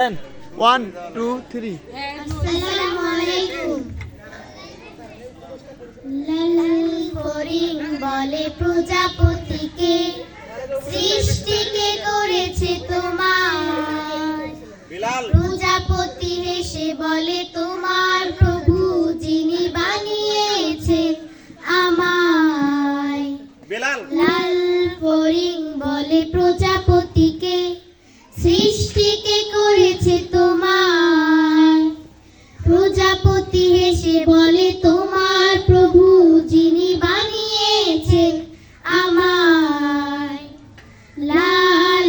1 2 3 আসসালামুআলাইকুম। লাল ফড়িং বলে প্রজাপতিকে, সৃষ্টিকে করেছে তোমার। প্রজাপতি হেসে বলে তোমার প্রভু যিনি বানিয়েছে আমায়। লাল ফড়িং বলে প্রজাপতিকে, সৃষ্টিকে করেছে তোমার। প্রজাপতি হেসে বলে তোমার প্রভু যিনি বানিয়েছে আমায়। লা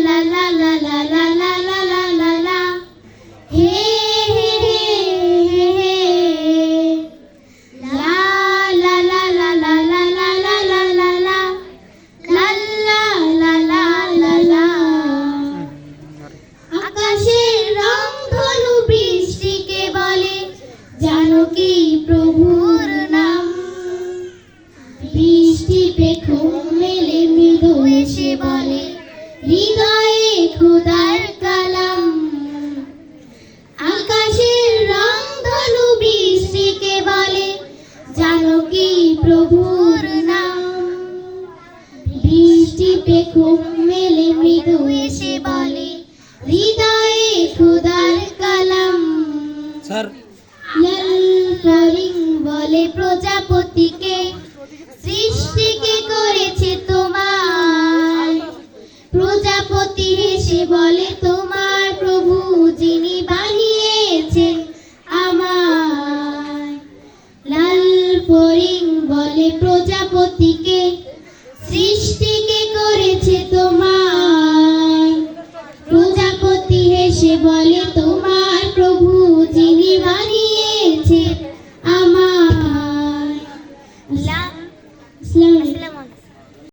লা লা লা লা লা লা লা লা লা লা, হে হে হে হে হে। লা লা লা লা লা লা লা লা লা লা লা, লা লা লা লা লা লা। আকাশের রং ধনু বৃষ্টিকে বলে জানো কি প্রভুর নাম। বৃষ্টি পেখম মেলে মৃদু এসে বলে হৃদয়ে খোদার কালাম। আকাশের রং ধনু বৃষ্টিকে বলে জানো কি প্রভুর নাম। বৃষ্টি পেখম মেলে মৃদু এসে বলে হৃদয়ে খোদার কালাম। স্যার লাল ফড়িং বলে প্রজাপতিকে,